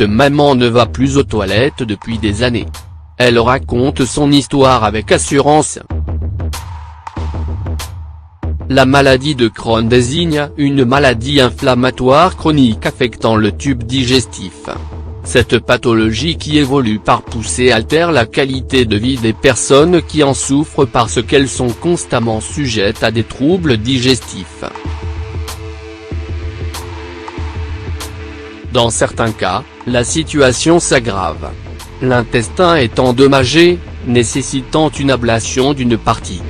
Maman ne va plus aux toilettes depuis des années. Elle raconte son histoire avec assurance. La maladie de Crohn désigne une maladie inflammatoire chronique affectant le tube digestif. Cette pathologie qui évolue par poussée altère la qualité de vie des personnes qui en souffrent parce qu'elles sont constamment sujettes à des troubles digestifs. Dans certains cas, la situation s'aggrave. L'intestin est endommagé, nécessitant une ablation d'une partie.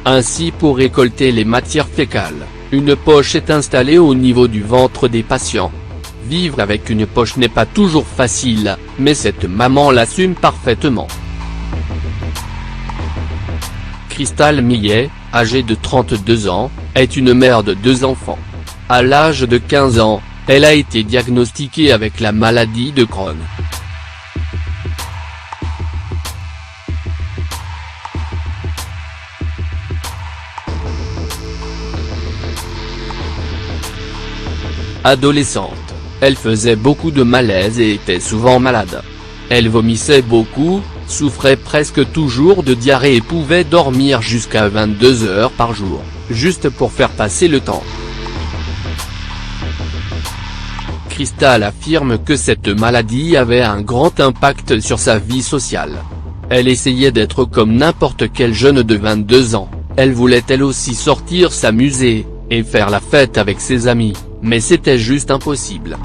Ainsi, pour récolter les matières fécales, une poche est installée au niveau du ventre des patients. Vivre avec une poche n'est pas toujours facile, mais cette maman l'assume parfaitement. Christale Millet, âgée de 32 ans, est une mère de 2 enfants. À l'âge de 15 ans, elle a été diagnostiquée avec la maladie de Crohn. Adolescente, elle faisait beaucoup de malaise et était souvent malade. Elle vomissait beaucoup, souffrait presque toujours de diarrhée et pouvait dormir jusqu'à 22 heures par jour, juste pour faire passer le temps. Christale affirme que cette maladie avait un grand impact sur sa vie sociale. Elle essayait d'être comme n'importe quel jeune de 22 ans, elle voulait elle aussi sortir s'amuser, et faire la fête avec ses amis, mais c'était juste impossible.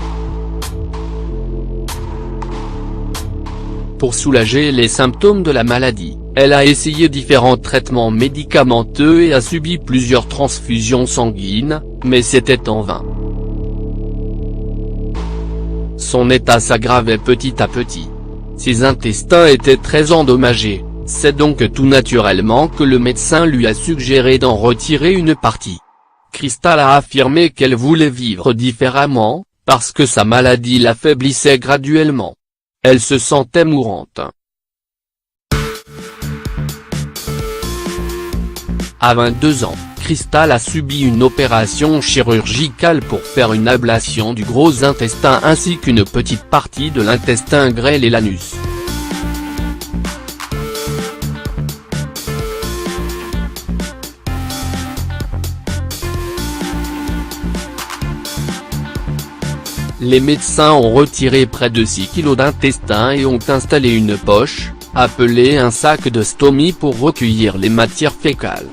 Pour soulager les symptômes de la maladie, elle a essayé différents traitements médicamenteux et a subi plusieurs transfusions sanguines, mais c'était en vain. Son état s'aggravait petit à petit. Ses intestins étaient très endommagés, c'est donc tout naturellement que le médecin lui a suggéré d'en retirer une partie. Christale a affirmé qu'elle voulait vivre différemment, parce que sa maladie l'affaiblissait graduellement. Elle se sentait mourante. À 22 ans, Christale a subi une opération chirurgicale pour faire une ablation du gros intestin ainsi qu'une petite partie de l'intestin grêle et l'anus. Les médecins ont retiré près de 6 kg d'intestin et ont installé une poche, appelée un sac de stomie pour recueillir les matières fécales.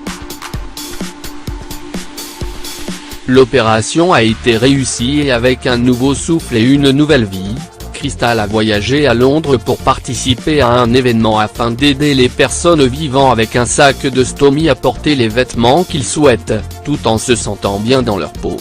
L'opération a été réussie et avec un nouveau souffle et une nouvelle vie, Christale a voyagé à Londres pour participer à un événement afin d'aider les personnes vivant avec un sac de stomie à porter les vêtements qu'ils souhaitent, tout en se sentant bien dans leur peau.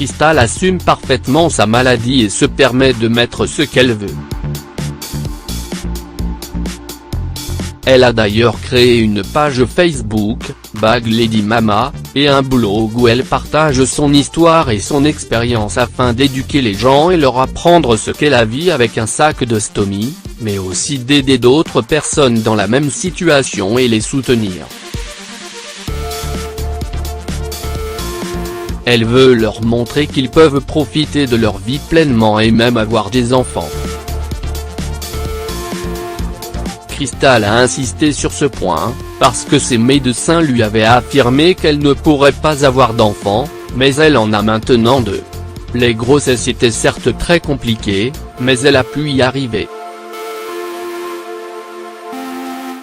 Christale assume parfaitement sa maladie et se permet de mettre ce qu'elle veut. Elle a d'ailleurs créé une page Facebook, Bag Lady Mama, et un blog où elle partage son histoire et son expérience afin d'éduquer les gens et leur apprendre ce qu'est la vie avec un sac de stomie, mais aussi d'aider d'autres personnes dans la même situation et les soutenir. Elle veut leur montrer qu'ils peuvent profiter de leur vie pleinement et même avoir des enfants. Christale a insisté sur ce point, parce que ses médecins lui avaient affirmé qu'elle ne pourrait pas avoir d'enfants, mais elle en a maintenant 2. Les grossesses étaient certes très compliquées, mais elle a pu y arriver.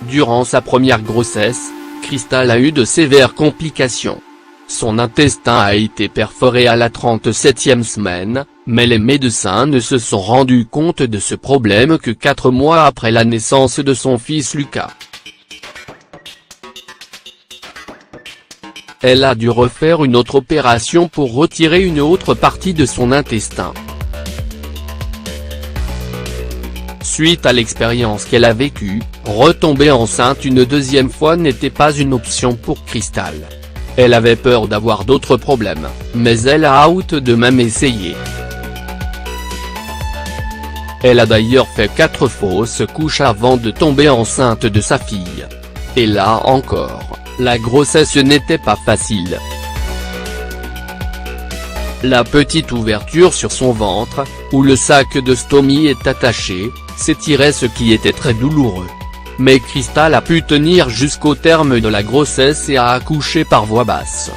Durant sa première grossesse, Christale a eu de sévères complications. Son intestin a été perforé à la 37e semaine, mais les médecins ne se sont rendus compte de ce problème que 4 mois après la naissance de son fils Lucas. Elle a dû refaire une autre opération pour retirer une autre partie de son intestin. Suite à l'expérience qu'elle a vécue, retomber enceinte une deuxième fois n'était pas une option pour Christale. Elle avait peur d'avoir d'autres problèmes, mais elle a out de même essayé. Elle a d'ailleurs fait 4 fausses couches avant de tomber enceinte de sa fille. Et là encore, la grossesse n'était pas facile. La petite ouverture sur son ventre, où le sac de stomie est attaché, s'étirait, ce qui était très douloureux. Mais Crystal a pu tenir jusqu'au terme de la grossesse et a accouché par voie basse.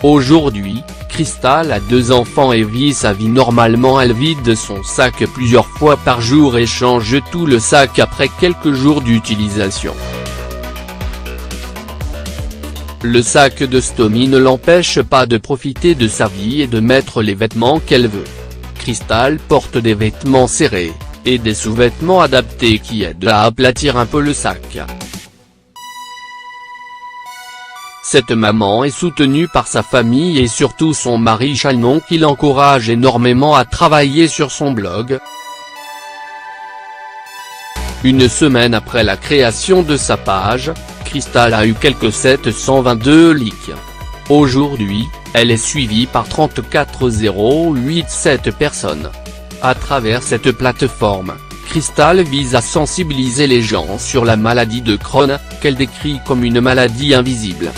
Aujourd'hui, Crystal a 2 enfants et vit sa vie normalement. Elle vide son sac plusieurs fois par jour et change tout le sac après quelques jours d'utilisation. Le sac de stomie ne l'empêche pas de profiter de sa vie et de mettre les vêtements qu'elle veut. Crystal porte des vêtements serrés, et des sous-vêtements adaptés qui aident à aplatir un peu le sac. Cette maman est soutenue par sa famille et surtout son mari Shannon, qui l'encourage énormément à travailler sur son blog. Une semaine après la création de sa page, Crystal a eu quelques 722 likes. Aujourd'hui, elle est suivie par 34 087 personnes. À travers cette plateforme, Crystal vise à sensibiliser les gens sur la maladie de Crohn, qu'elle décrit comme une maladie invisible.